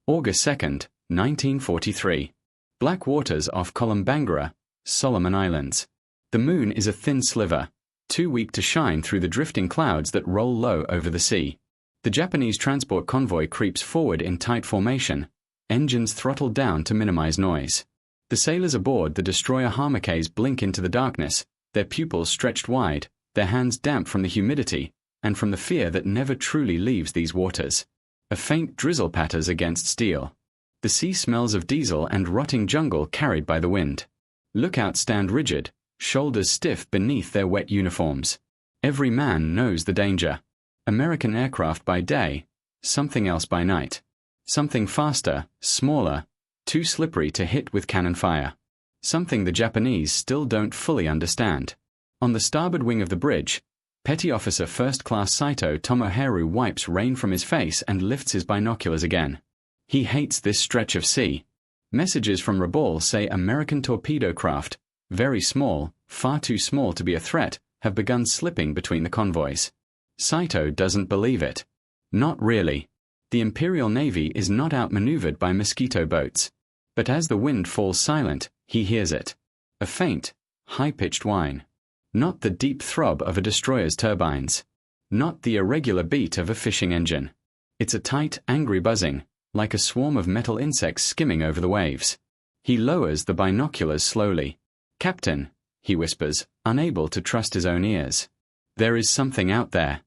August 2nd, 1943. Black waters off Kolombangara, Solomon Islands. The moon is a thin sliver, too weak to shine through the drifting clouds that roll low over the sea. The Japanese transport convoy creeps forward in tight formation, engines throttled down to minimize noise. The sailors aboard the destroyer Harmacays blink into the darkness, their pupils stretched wide, their hands damp from the humidity, and from the fear that never truly leaves these waters. A faint drizzle patters against steel. The sea smells of diesel and rotting jungle carried by the wind. Lookouts stand rigid, shoulders stiff beneath their wet uniforms. Every man knows the danger. American aircraft by day, something else by night. Something faster, smaller, too slippery to hit with cannon fire. Something the Japanese still don't fully understand. On the starboard wing of the bridge, Petty Officer First Class Saito Tomoharu wipes rain from his face and lifts his binoculars again. He hates this stretch of sea. Messages from Rabaul say American torpedo craft, very small, far too small to be a threat, have begun slipping between the convoys. Saito doesn't believe it. Not really. The Imperial Navy is not outmaneuvered by mosquito boats. But as the wind falls silent, he hears it. A faint, high-pitched whine. Not the deep throb of a destroyer's turbines. Not the irregular beat of a fishing engine. It's a tight, angry buzzing, like a swarm of metal insects skimming over the waves. He lowers the binoculars slowly. "Captain," he whispers, unable to trust his own ears. There is something out there.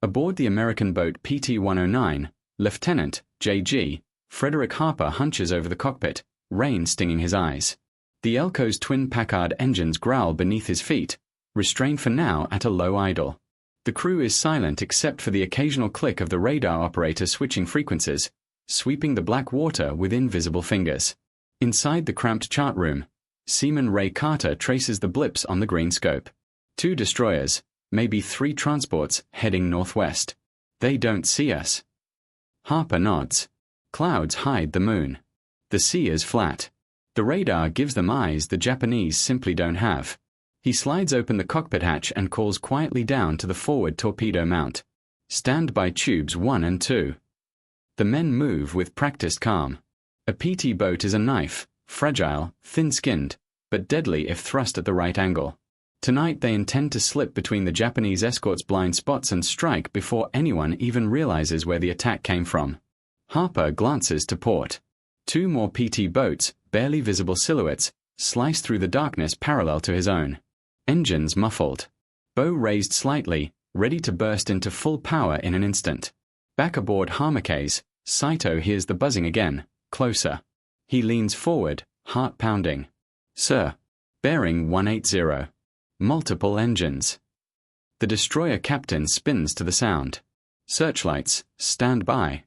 Aboard the American boat PT-109, Lieutenant J.G. Frederick Harper hunches over the cockpit, rain stinging his eyes. The Elco's twin Packard engines growl beneath his feet, restrained for now at a low idle. The crew is silent except for the occasional click of the radar operator switching frequencies, sweeping the black water with invisible fingers. Inside the cramped chart room, Seaman Ray Carter traces the blips on the green scope. 2 destroyers, maybe 3 transports, heading northwest. They don't see us. Harper nods. Clouds hide the moon. The sea is flat. The radar gives them eyes the Japanese simply don't have. He slides open the cockpit hatch and calls quietly down to the forward torpedo mount. Stand by tubes 1 and 2. The men move with practiced calm. A PT boat is a knife, fragile, thin-skinned, but deadly if thrust at the right angle. Tonight they intend to slip between the Japanese escort's blind spots and strike before anyone even realizes where the attack came from. Harper glances to port. 2 more PT boats, barely visible silhouettes, slice through the darkness parallel to his own. Engines muffled. Bow raised slightly, ready to burst into full power in an instant. Back aboard Harmacays, Saito hears the buzzing again, closer. He leans forward, heart pounding. "Sir." "Bearing 180. Multiple engines." The destroyer captain spins to the sound. "Searchlights, stand by."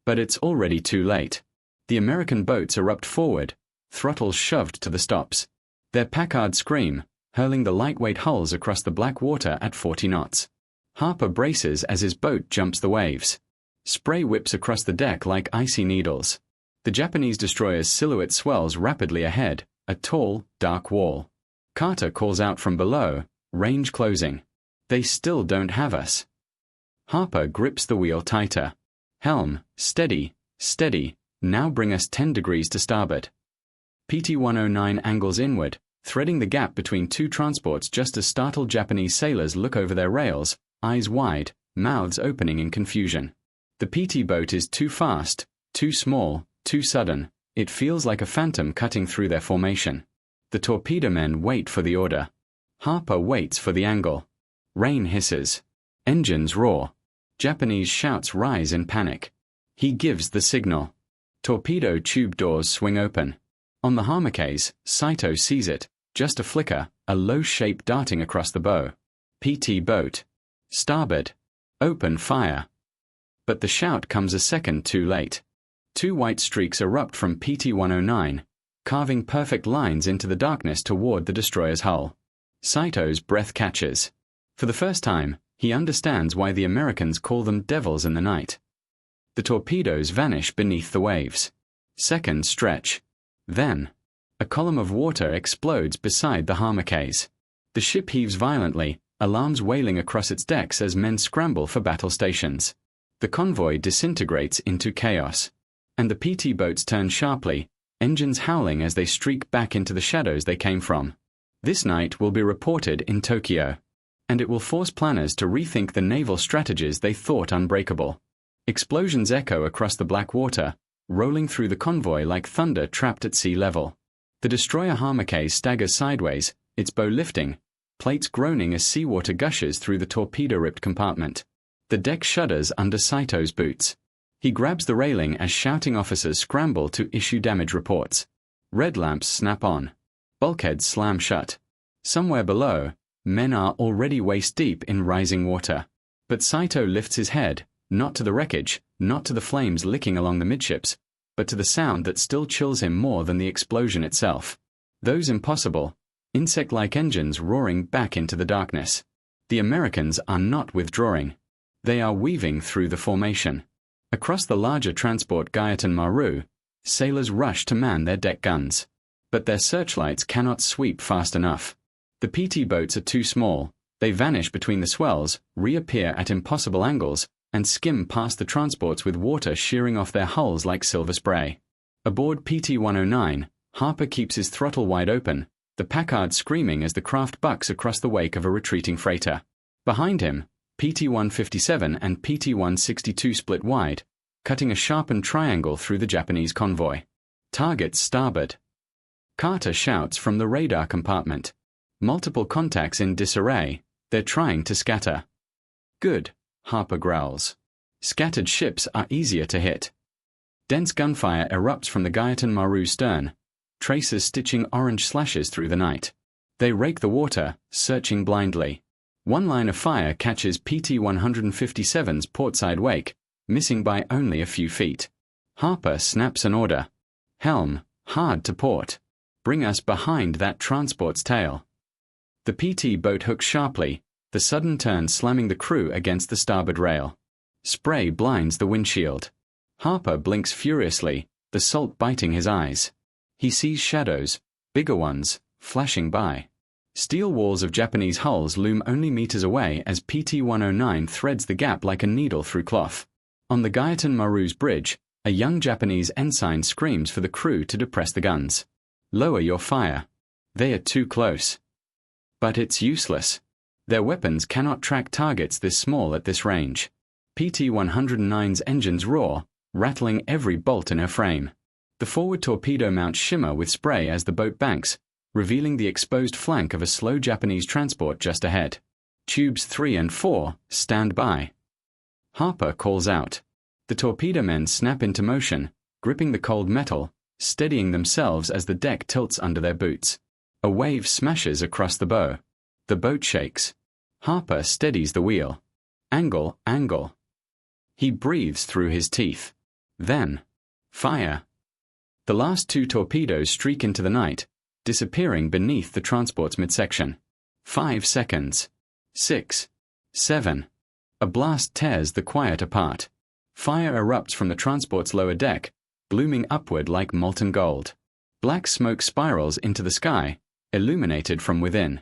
But it's already too late. The American boats erupt forward, throttles shoved to the stops. Their Packards scream, hurling the lightweight hulls across the black water at 40 knots. Harper braces as his boat jumps the waves. Spray whips across the deck like icy needles. The Japanese destroyer's silhouette swells rapidly ahead, a tall, dark wall. Carter calls out from below, range closing. They still don't have us. Harper grips the wheel tighter. "Helm, steady, steady, now bring us 10 degrees to starboard." PT-109 angles inward, threading the gap between 2 transports just as startled Japanese sailors look over their rails, eyes wide, mouths opening in confusion. The PT boat is too fast, too small, too sudden. It feels like a phantom cutting through their formation. The torpedo men wait for the order. Harper waits for the angle. Rain hisses. Engines roar. Japanese shouts rise in panic. He gives the signal. Torpedo tube doors swing open. On the Harmacays, Saito sees it, just a flicker, a low shape darting across the bow. PT boat. Starboard. Open fire. But the shout comes a second too late. 2 white streaks erupt from PT-109, carving perfect lines into the darkness toward the destroyer's hull. Saito's breath catches. For the first time, he understands why the Americans call them devils in the night. The torpedoes vanish beneath the waves. Seconds stretch. Then, a column of water explodes beside the Harmacays. The ship heaves violently, alarms wailing across its decks as men scramble for battle stations. The convoy disintegrates into chaos. and the PT boats turn sharply, engines howling as they streak back into the shadows they came from. This night will be reported in Tokyo, and it will force planners to rethink the naval strategies they thought unbreakable. Explosions echo across the black water, rolling through the convoy like thunder trapped at sea level. The destroyer Harmachase staggers sideways, its bow lifting, plates groaning as seawater gushes through the torpedo-ripped compartment. The deck shudders under Saito's boots. He grabs the railing as shouting officers scramble to issue damage reports. Red lamps snap on. Bulkheads slam shut. Somewhere below, men are already waist-deep in rising water. But Saito lifts his head, not to the wreckage, not to the flames licking along the midships, but to the sound that still chills him more than the explosion itself. Those impossible, insect-like engines roaring back into the darkness. The Americans are not withdrawing. They are weaving through the formation. Across the larger transport Gaetan Maru, sailors rush to man their deck guns. But their searchlights cannot sweep fast enough. The PT boats are too small. They vanish between the swells, reappear at impossible angles, and skim past the transports with water shearing off their hulls like silver spray. Aboard PT-109, Harper keeps his throttle wide open, the Packard screaming as the craft bucks across the wake of a retreating freighter. Behind him, PT-157 and PT-162 split wide, cutting a sharpened triangle through the Japanese convoy. Target starboard. Carter shouts from the radar compartment. Multiple contacts in disarray. They're trying to scatter. Good, Harper growls. Scattered ships are easier to hit. Dense gunfire erupts from the Gaetan Maru stern, tracers stitching orange slashes through the night. They rake the water, searching blindly. One line of fire catches PT-157's portside wake, missing by only a few feet. Harper snaps an order. Helm, hard to port. Bring us behind that transport's tail. The PT boat hooks sharply, the sudden turn slamming the crew against the starboard rail. Spray blinds the windshield. Harper blinks furiously, the salt biting his eyes. He sees shadows, bigger ones, flashing by. Steel walls of Japanese hulls loom only meters away as PT-109 threads the gap like a needle through cloth. On the Gaetan Maru's bridge, a young Japanese ensign screams for the crew to depress the guns. Lower your fire. They are too close. But it's useless. Their weapons cannot track targets this small at this range. PT-109's engines roar, rattling every bolt in her frame. The forward torpedo mounts shimmer with spray as the boat banks, revealing the exposed flank of a slow Japanese transport just ahead. Tubes 3 and 4, stand by. Harper calls out. The torpedo men snap into motion, gripping the cold metal, steadying themselves as the deck tilts under their boots. A wave smashes across the bow. The boat shakes. Harper steadies the wheel. Angle, angle. He breathes through his teeth. Then, fire. The last two torpedoes streak into the night, disappearing beneath the transport's midsection. 5 seconds. 6. 7. A blast tears the quiet apart. Fire erupts from the transport's lower deck, blooming upward like molten gold. Black smoke spirals into the sky, illuminated from within.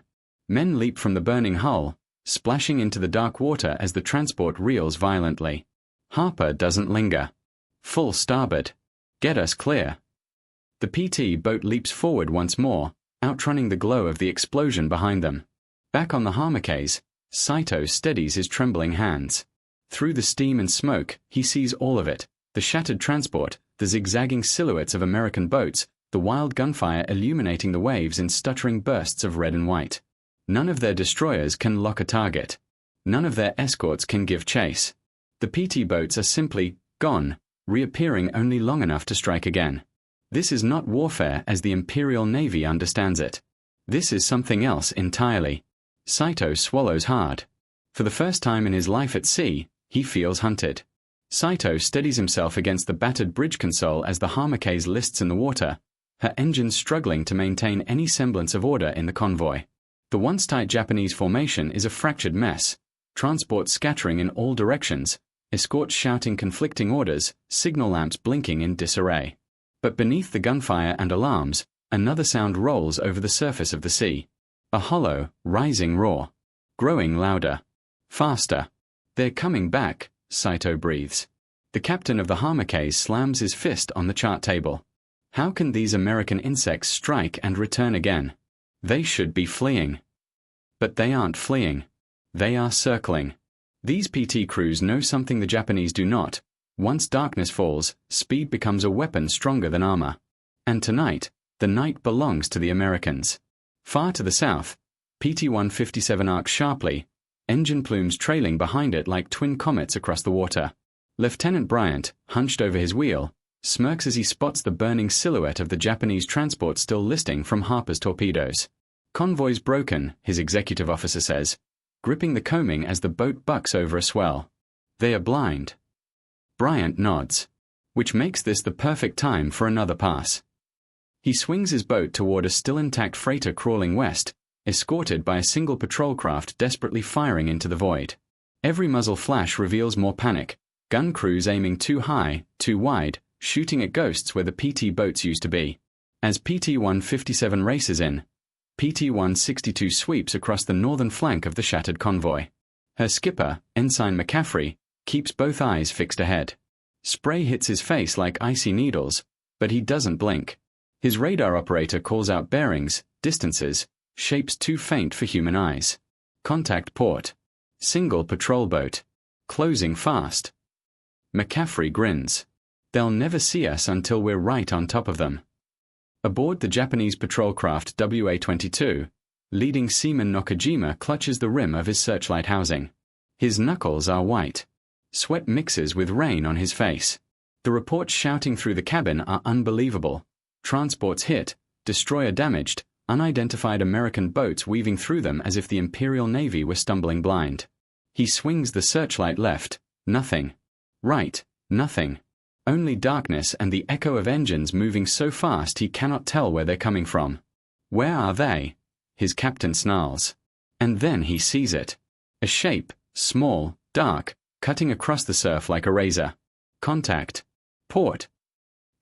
Men leap from the burning hull, splashing into the dark water as the transport reels violently. Harper doesn't linger. Full starboard. Get us clear. The PT boat leaps forward once more, outrunning the glow of the explosion behind them. Back on the Harmachase, Saito steadies his trembling hands. Through the steam and smoke, he sees all of it: the shattered transport, the zigzagging silhouettes of American boats, the wild gunfire illuminating the waves in stuttering bursts of red and white. None of their destroyers can lock a target. None of their escorts can give chase. The PT boats are simply gone, reappearing only long enough to strike again. This is not warfare as the Imperial Navy understands it. This is something else entirely. Saito swallows hard. For the first time in his life at sea, he feels hunted. Saito steadies himself against the battered bridge console as the Harmachase lists in the water, her engines struggling to maintain any semblance of order in the convoy. The once tight Japanese formation is a fractured mess, transports scattering in all directions, escorts shouting conflicting orders, signal lamps blinking in disarray. But beneath the gunfire and alarms, another sound rolls over the surface of the sea. A hollow, rising roar. Growing louder. Faster. They're coming back, Saito breathes. The captain of the Hamake slams his fist on the chart table. How can these American insects strike and return again? They should be fleeing. But they aren't fleeing. They are circling. These PT crews know something the Japanese do not. Once darkness falls, speed becomes a weapon stronger than armor. And tonight, the night belongs to the Americans. Far to the south, PT-157 arcs sharply, engine plumes trailing behind it like twin comets across the water. Lieutenant Bryant, hunched over his wheel, smirks as he spots the burning silhouette of the Japanese transport still listing from Harper's torpedoes. Convoys broken, his executive officer says, gripping the coaming as the boat bucks over a swell. They are blind. Bryant nods, which makes this the perfect time for another pass. He swings his boat toward a still intact freighter crawling west, escorted by a single patrol craft desperately firing into the void. Every muzzle flash reveals more panic, gun crews aiming too high, too wide, shooting at ghosts where the PT boats used to be. As PT-157 races in, PT-162 sweeps across the northern flank of the shattered convoy. Her skipper, Ensign McCaffrey, keeps both eyes fixed ahead. Spray hits his face like icy needles, but he doesn't blink. His radar operator calls out bearings, distances, shapes too faint for human eyes. Contact port. Single patrol boat. Closing fast. McCaffrey grins. They'll never see us until we're right on top of them. Aboard the Japanese patrol craft WA-22, leading seaman Nakajima clutches the rim of his searchlight housing. His knuckles are white. Sweat mixes with rain on his face. The reports shouting through the cabin are unbelievable. Transports hit, destroyer damaged, unidentified American boats weaving through them as if the Imperial Navy were stumbling blind. He swings the searchlight left. Nothing. Right. Nothing. Only darkness and the echo of engines moving so fast he cannot tell where they're coming from. Where are they? His captain snarls. And then he sees it. A shape, small, dark, cutting across the surf like a razor. Contact. Port.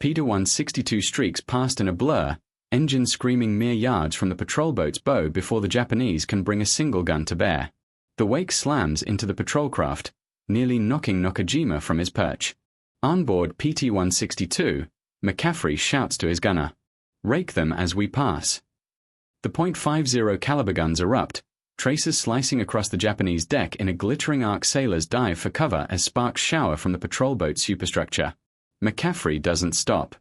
PT-162 streaks past in a blur, engine screaming mere yards from the patrol boat's bow before the Japanese can bring a single gun to bear. The wake slams into the patrol craft, nearly knocking Nakajima from his perch. On board PT-162, McCaffrey shouts to his gunner, "Rake them as we pass." The .50 caliber guns erupt, traces slicing across the Japanese deck in a glittering arc. Sailors dive for cover as sparks shower from the patrol boat's superstructure. McCaffrey doesn't stop.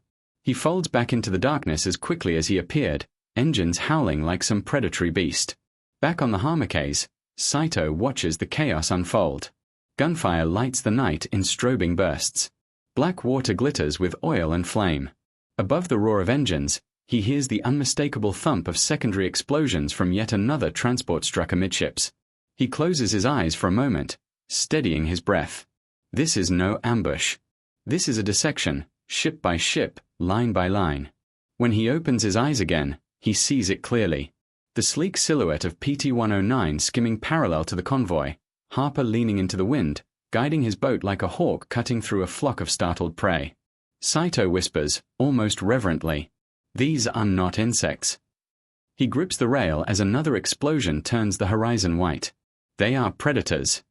He folds back into the darkness as quickly as he appeared, engines howling like some predatory beast. Back on the Hamake's, Saito watches the chaos unfold. Gunfire lights the night in strobing bursts. Black water glitters with oil and flame. Above the roar of engines, he hears the unmistakable thump of secondary explosions from yet another transport struck amidships. He closes his eyes for a moment, steadying his breath. This is no ambush. This is a dissection, ship by ship, line by line. When he opens his eyes again, he sees it clearly. The sleek silhouette of PT-109 skimming parallel to the convoy, Harper leaning into the wind, guiding his boat like a hawk cutting through a flock of startled prey. Saito whispers, almost reverently, "These are not insects." He grips the rail as another explosion turns the horizon white. They are predators.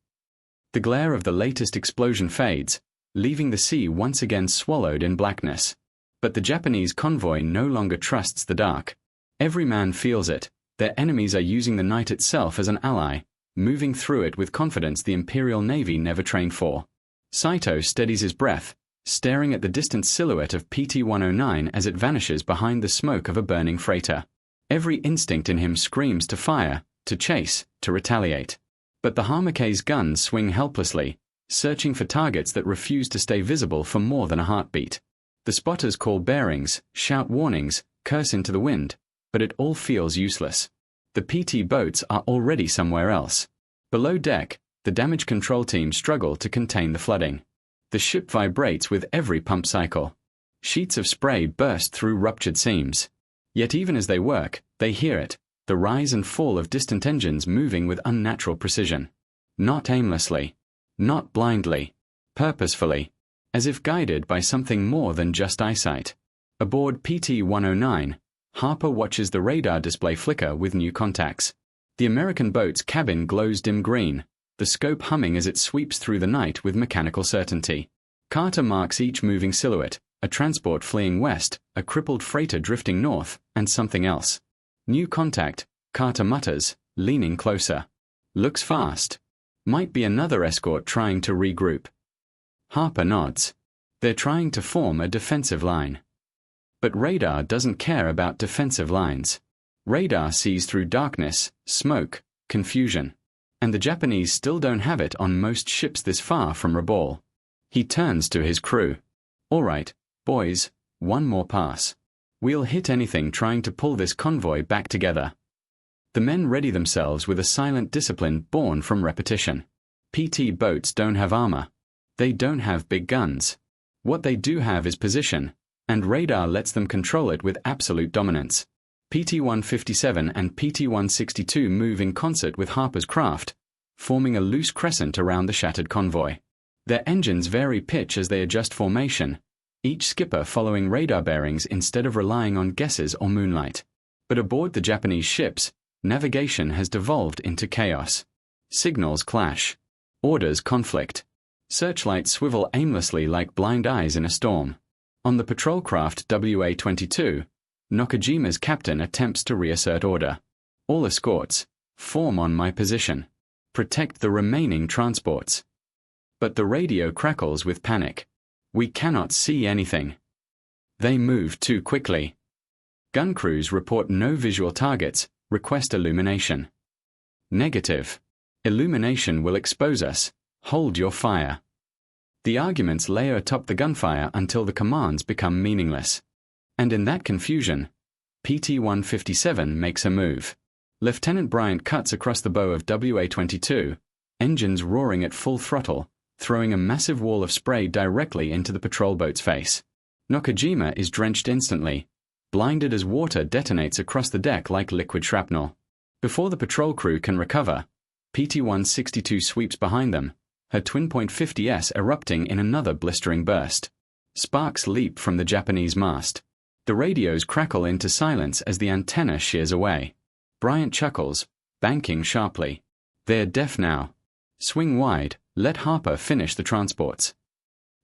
The glare of the latest explosion fades, leaving the sea once again swallowed in blackness. But the Japanese convoy no longer trusts the dark. Every man feels it. Their enemies are using the night itself as an ally, moving through it with confidence the Imperial Navy never trained for. Saito steadies his breath, staring at the distant silhouette of PT-109 as it vanishes behind the smoke of a burning freighter. Every instinct in him screams to fire, to chase, to retaliate. But the Hamake's guns swing helplessly, searching for targets that refuse to stay visible for more than a heartbeat. The spotters call bearings, shout warnings, curse into the wind, but it all feels useless. The PT boats are already somewhere else. Below deck, the damage control team struggle to contain the flooding. The ship vibrates with every pump cycle. Sheets of spray burst through ruptured seams. Yet even as they work, they hear it, the rise and fall of distant engines moving with unnatural precision. Not aimlessly. Not blindly. Purposefully. As if guided by something more than just eyesight. Aboard PT-109, Harper watches the radar display flicker with new contacts. The American boat's cabin glows dim green, the scope humming as it sweeps through the night with mechanical certainty. Carter marks each moving silhouette, a transport fleeing west, a crippled freighter drifting north, and something else. New contact, Carter mutters, leaning closer. Looks fast. Might be another escort trying to regroup. Harper nods. They're trying to form a defensive line. But radar doesn't care about defensive lines. Radar sees through darkness, smoke, confusion. And the Japanese still don't have it on most ships this far from Rabaul. He turns to his crew. All right, boys, one more pass. We'll hit anything trying to pull this convoy back together. The men ready themselves with a silent discipline born from repetition. PT boats don't have armor. They don't have big guns. What they do have is position, and radar lets them control it with absolute dominance. PT-157 and PT-162 move in concert with Harper's craft, forming a loose crescent around the shattered convoy. Their engines vary pitch as they adjust formation, each skipper following radar bearings instead of relying on guesses or moonlight. But aboard the Japanese ships, navigation has devolved into chaos. Signals clash. Orders conflict. Searchlights swivel aimlessly like blind eyes in a storm. On the patrol craft WA-22, Nokajima's captain attempts to reassert order. All escorts, form on my position. Protect the remaining transports. But the radio crackles with panic. We cannot see anything. They move too quickly. Gun crews report no visual targets, request illumination. Negative. Illumination will expose us. Hold your fire. The arguments layer atop the gunfire until the commands become meaningless. And in that confusion, PT-157 makes a move. Lieutenant Bryant cuts across the bow of WA-22, engines roaring at full throttle, throwing a massive wall of spray directly into the patrol boat's face. Nakajima is drenched instantly, blinded as water detonates across the deck like liquid shrapnel. Before the patrol crew can recover, PT-162 sweeps behind them, her twin.50s erupting in another blistering burst. Sparks leap from the Japanese mast. The radios crackle into silence as the antenna shears away. Bryant chuckles, banking sharply. They're deaf now. Swing wide, let Harper finish the transports.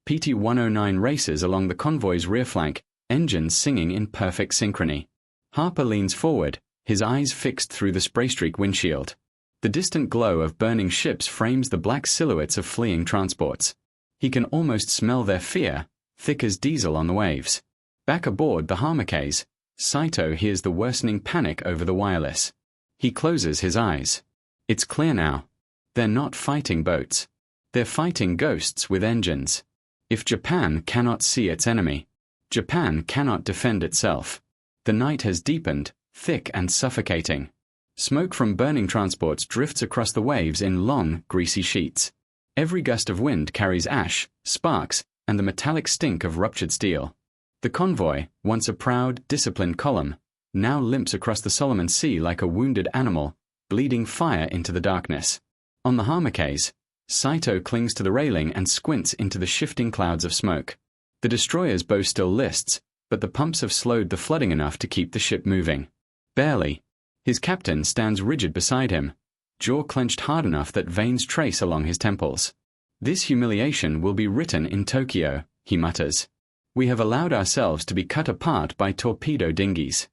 PT-109 races along the convoy's rear flank, engines singing in perfect synchrony. Harper leans forward, his eyes fixed through the spray-streak windshield. The distant glow of burning ships frames the black silhouettes of fleeing transports. He can almost smell their fear, thick as diesel on the waves. Back aboard the Harmacase, Saito hears the worsening panic over the wireless. He closes his eyes. It's clear now. They're not fighting boats. They're fighting ghosts with engines. If Japan cannot see its enemy, Japan cannot defend itself. The night has deepened, thick and suffocating. Smoke from burning transports drifts across the waves in long, greasy sheets. Every gust of wind carries ash, sparks, and the metallic stink of ruptured steel. The convoy, once a proud, disciplined column, now limps across the Solomon Sea like a wounded animal, bleeding fire into the darkness. On the Harmacase, Saito clings to the railing and squints into the shifting clouds of smoke. The destroyer's bow still lists, but the pumps have slowed the flooding enough to keep the ship moving. Barely. His captain stands rigid beside him, jaw clenched hard enough that veins trace along his temples. This humiliation will be written in Tokyo, he mutters. We have allowed ourselves to be cut apart by torpedo dinghies.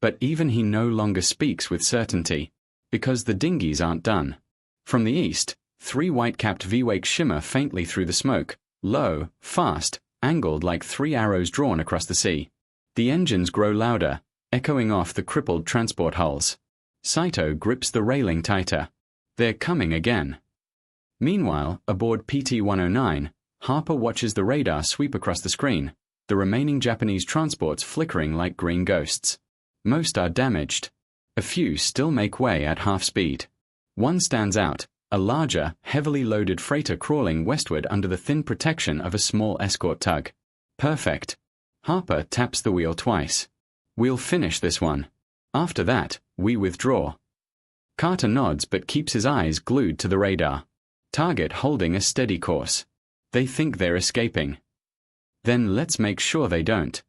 But even he no longer speaks with certainty, because the dinghies aren't done. From the east, three white-capped V-wakes shimmer faintly through the smoke, low, fast, angled like three arrows drawn across the sea. The engines grow louder, echoing off the crippled transport hulls. Saito grips the railing tighter. They're coming again. Meanwhile, aboard PT-109, Harper watches the radar sweep across the screen, the remaining Japanese transports flickering like green ghosts. Most are damaged. A few still make way at half speed. One stands out, a larger, heavily loaded freighter crawling westward under the thin protection of a small escort tug. Perfect. Harper taps the wheel twice. We'll finish this one. After that, we withdraw. Carter nods but keeps his eyes glued to the radar. Target holding a steady course. They think they're escaping. Then let's make sure they don't.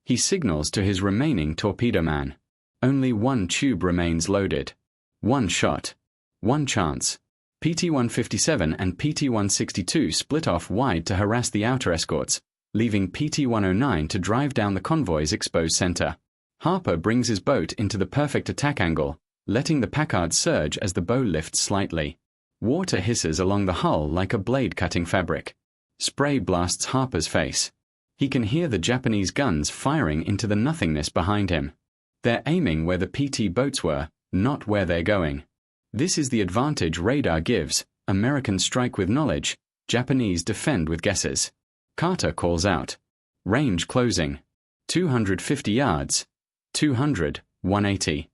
He signals to his remaining torpedo man. Only one tube remains loaded. One shot. One chance. PT-157 and PT-162 split off wide to harass the outer escorts, leaving PT-109 to drive down the convoy's exposed center. Harper brings his boat into the perfect attack angle, letting the Packard surge as the bow lifts slightly. Water hisses along the hull like a blade cutting fabric. Spray blasts Harper's face. He can hear the Japanese guns firing into the nothingness behind him. They're aiming where the PT boats were, not where they're going. This is the advantage radar gives. Americans strike with knowledge, Japanese defend with guesses. Carter calls out. Range closing. 250 yards. 200, 180.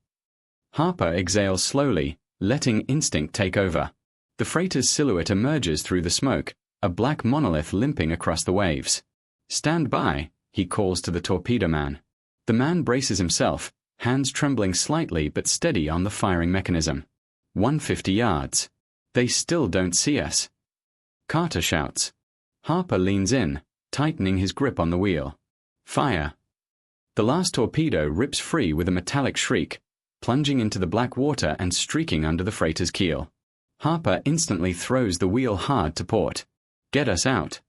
Harper exhales slowly, letting instinct take over. The freighter's silhouette emerges through the smoke, a black monolith limping across the waves. Stand by, he calls to the torpedo man. The man braces himself, hands trembling slightly but steady on the firing mechanism. 150 yards. They still don't see us. Carter shouts. Harper leans in, tightening his grip on the wheel. Fire. The last torpedo rips free with a metallic shriek, plunging into the black water and streaking under the freighter's keel. Harper instantly throws the wheel hard to port. Get us out.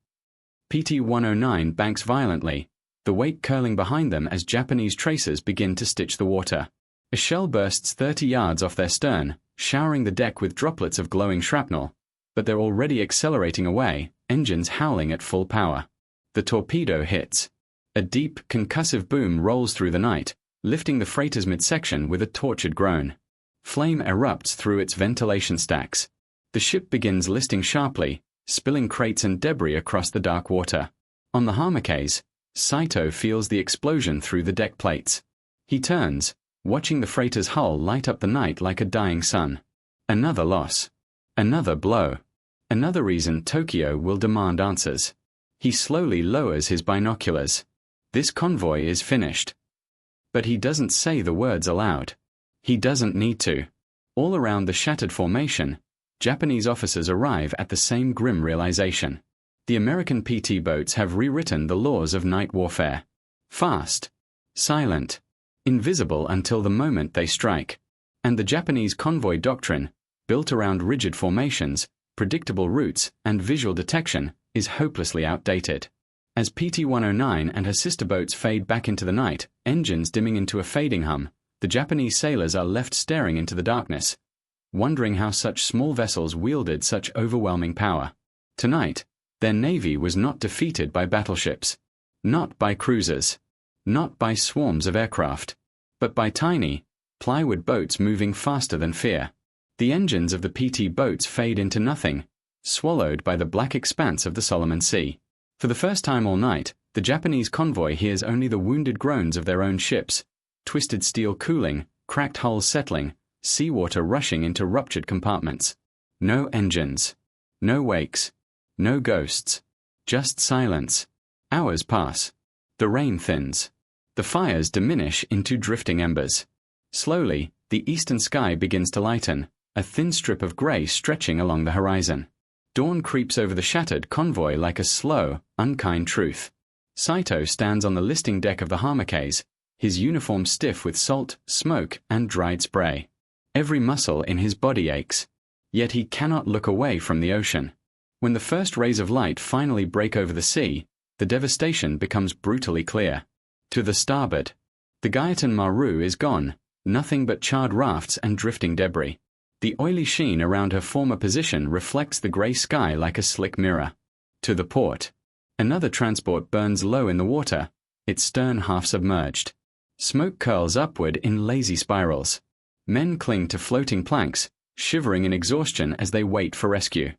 PT-109 banks violently, the wake curling behind them as Japanese tracers begin to stitch the water. A shell bursts 30 yards off their stern, showering the deck with droplets of glowing shrapnel, but they're already accelerating away, engines howling at full power. The torpedo hits. A deep, concussive boom rolls through the night, lifting the freighter's midsection with a tortured groan. Flame erupts through its ventilation stacks. The ship begins listing sharply, spilling crates and debris across the dark water. On the Harmacase, Saito feels the explosion through the deck plates. He turns, watching the freighter's hull light up the night like a dying sun. Another loss. Another blow. Another reason Tokyo will demand answers. He slowly lowers his binoculars. This convoy is finished. But he doesn't say the words aloud. He doesn't need to. All around the shattered formation, Japanese officers arrive at the same grim realization. The American PT boats have rewritten the laws of night warfare. Fast. Silent. Invisible until the moment they strike. And the Japanese convoy doctrine, built around rigid formations, predictable routes, and visual detection, is hopelessly outdated. As PT-109 and her sister boats fade back into the night, engines dimming into a fading hum, the Japanese sailors are left staring into the darkness, wondering how such small vessels wielded such overwhelming power. Tonight, their navy was not defeated by battleships, not by cruisers, not by swarms of aircraft, but by tiny, plywood boats moving faster than fear. The engines of the PT boats fade into nothing, swallowed by the black expanse of the Solomon Sea. For the first time all night, the Japanese convoy hears only the wounded groans of their own ships, twisted steel cooling, cracked hulls settling, seawater rushing into ruptured compartments. No engines. No wakes. No ghosts. Just silence. Hours pass. The rain thins. The fires diminish into drifting embers. Slowly, the eastern sky begins to lighten, a thin strip of grey stretching along the horizon. Dawn creeps over the shattered convoy like a slow, unkind truth. Saito stands on the listing deck of the Harmacase, his uniform stiff with salt, smoke, and dried spray. Every muscle in his body aches. Yet he cannot look away from the ocean. When the first rays of light finally break over the sea, the devastation becomes brutally clear. To the starboard, the Gaetan Maru is gone, nothing but charred rafts and drifting debris. The oily sheen around her former position reflects the grey sky like a slick mirror. To the port, another transport burns low in the water, its stern half submerged. Smoke curls upward in lazy spirals. Men cling to floating planks, shivering in exhaustion as they wait for rescue.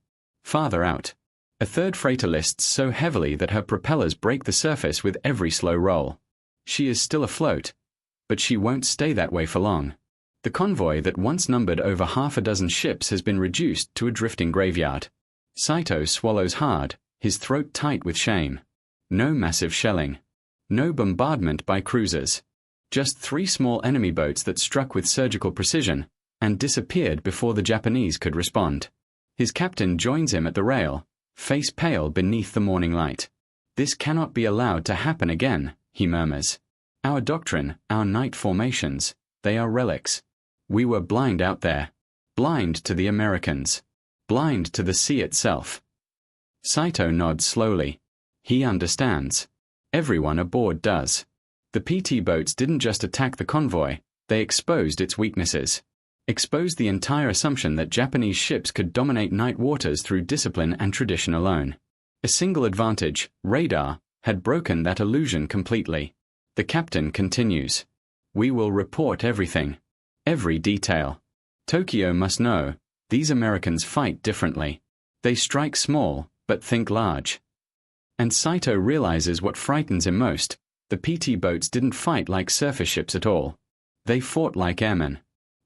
Farther out, a third freighter lists so heavily that her propellers break the surface with every slow roll. She is still afloat, but she won't stay that way for long. The convoy that once numbered over half a dozen ships has been reduced to a drifting graveyard. Saito swallows hard, his throat tight with shame. No massive shelling. No bombardment by cruisers. Just 3 small enemy boats that struck with surgical precision and disappeared before the Japanese could respond. His captain joins him at the rail, face pale beneath the morning light. This cannot be allowed to happen again, he murmurs. Our doctrine, our night formations, they are relics. We were blind out there. Blind to the Americans. blind to the sea itself. Saito nods slowly. He understands. Everyone aboard does. The PT boats didn't just attack the convoy, they exposed its weaknesses. Exposed the entire assumption that Japanese ships could dominate night waters through discipline and tradition alone. A single advantage, radar, had broken that illusion completely. The captain continues. We will report everything. Every detail. Tokyo must know, these Americans fight differently. They strike small, but think large. And Saito realizes what frightens him most. The PT boats didn't fight like surface ships at all. They fought like airmen.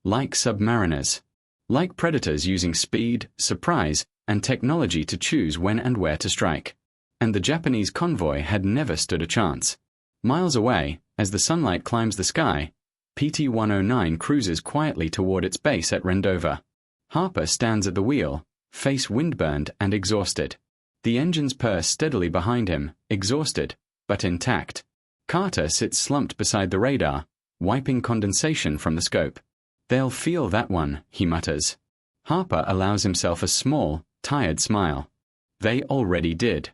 Like submariners. Like predators using speed, surprise, and technology to choose when and where to strike. And the Japanese convoy had never stood a chance. Miles away, as the sunlight climbs the sky, PT-109 cruises quietly toward its base at Rendova. Harper stands at the wheel, face windburned and exhausted. The engines purr steadily behind him, exhausted, but intact. Carter sits slumped beside the radar, wiping condensation from the scope. They'll feel that one, he mutters. Harper allows himself a small, tired smile. They already did.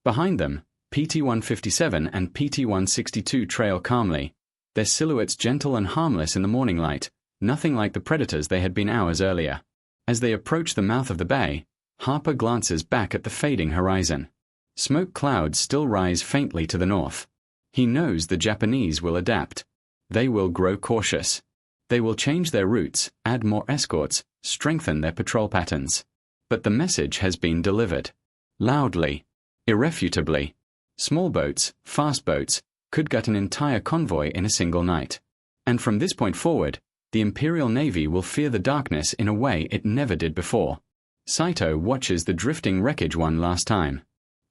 Behind them, PT-157 and PT-162 trail calmly, their silhouettes gentle and harmless in the morning light, nothing like the predators they had been hours earlier. As they approach the mouth of the bay, Harper glances back at the fading horizon. Smoke clouds still rise faintly to the north. He knows the Japanese will adapt. They will grow cautious. They will change their routes, add more escorts, strengthen their patrol patterns. But the message has been delivered. Loudly. Irrefutably. Small boats, fast boats, could gut an entire convoy in a single night. And from this point forward, the Imperial Navy will fear the darkness in a way it never did before. Saito watches the drifting wreckage one last time.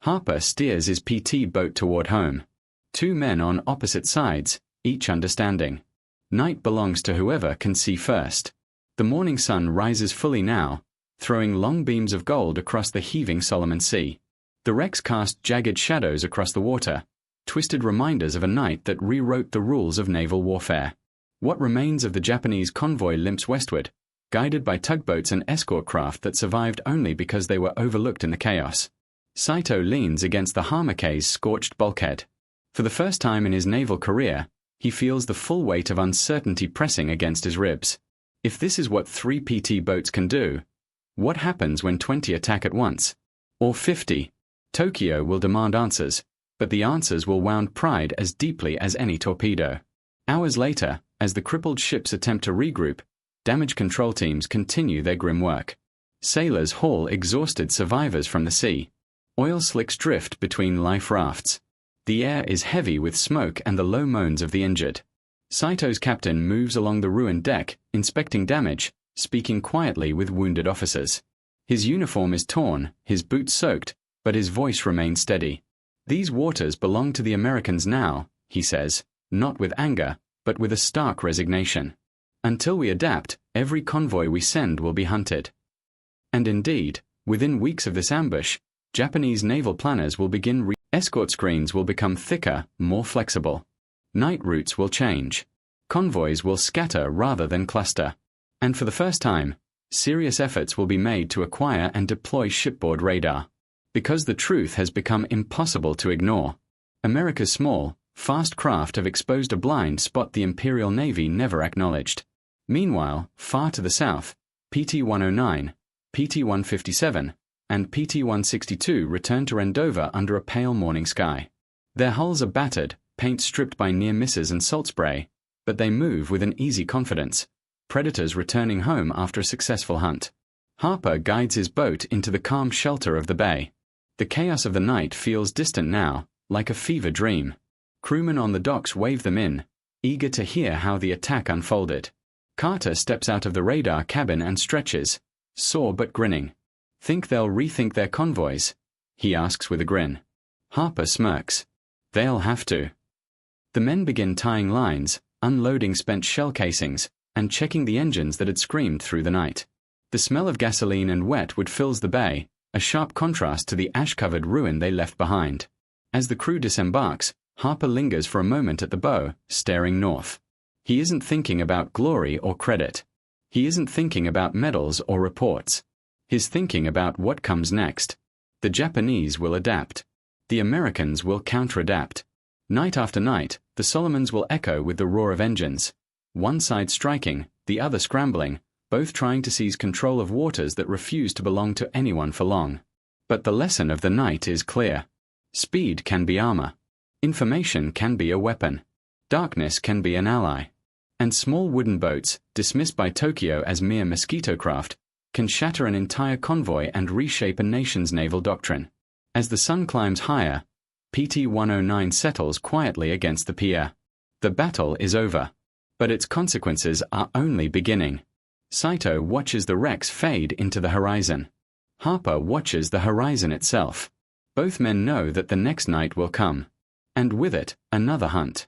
Harper steers his PT boat toward home. Two men on opposite sides, each understanding. Night belongs to whoever can see first. The morning sun rises fully now, throwing long beams of gold across the heaving Solomon Sea. The wrecks cast jagged shadows across the water, twisted reminders of a night that rewrote the rules of naval warfare. What remains of the Japanese convoy limps westward, guided by tugboats and escort craft that survived only because they were overlooked in the chaos. Saito leans against the Hamakei's scorched bulkhead. For the first time in his naval career, he feels the full weight of uncertainty pressing against his ribs. If this is what 3 PT boats can do, what happens when 20 attack at once? Or 50? Tokyo will demand answers, but the answers will wound pride as deeply as any torpedo. Hours later, as the crippled ships attempt to regroup, damage control teams continue their grim work. Sailors haul exhausted survivors from the sea. Oil slicks drift between life rafts. The air is heavy with smoke and the low moans of the injured. Saito's captain moves along the ruined deck, inspecting damage, speaking quietly with wounded officers. His uniform is torn, his boots soaked, but his voice remains steady. These waters belong to the Americans now, he says, not with anger, but with a stark resignation. Until we adapt, every convoy we send will be hunted. And indeed, within weeks of this ambush, Japanese naval planners will begin escort screens will become thicker, more flexible. Night routes will change. Convoys will scatter rather than cluster. And for the first time, serious efforts will be made to acquire and deploy shipboard radar. Because the truth has become impossible to ignore. America's small, fast craft have exposed a blind spot the Imperial Navy never acknowledged. Meanwhile, far to the south, PT-109, PT-157, and PT-162 return to Rendova under a pale morning sky. Their hulls are battered, paint stripped by near misses and salt spray, but they move with an easy confidence, predators returning home after a successful hunt. Harper guides his boat into the calm shelter of the bay. The chaos of the night feels distant now, like a fever dream. Crewmen on the docks wave them in, eager to hear how the attack unfolded. Carter steps out of the radar cabin and stretches, sore but grinning. Think they'll rethink their convoys? He asks with a grin. Harper smirks. They'll have to. The men begin tying lines, unloading spent shell casings, and checking the engines that had screamed through the night. The smell of gasoline and wet wood fills the bay, a sharp contrast to the ash-covered ruin they left behind. As the crew disembarks, Harper lingers for a moment at the bow, staring north. He isn't thinking about glory or credit. He isn't thinking about medals or reports. He's thinking about what comes next. The Japanese will adapt. The Americans will counter-adapt. Night after night, the Solomons will echo with the roar of engines. One side striking, the other scrambling, both trying to seize control of waters that refuse to belong to anyone for long. But the lesson of the night is clear. Speed can be armor. Information can be a weapon. Darkness can be an ally. And small wooden boats, dismissed by Tokyo as mere mosquito craft, can shatter an entire convoy and reshape a nation's naval doctrine. As the sun climbs higher, PT-109 settles quietly against the pier. The battle is over. But its consequences are only beginning. Saito watches the wrecks fade into the horizon. Harper watches the horizon itself. Both men know that the next night will come. And with it, another hunt.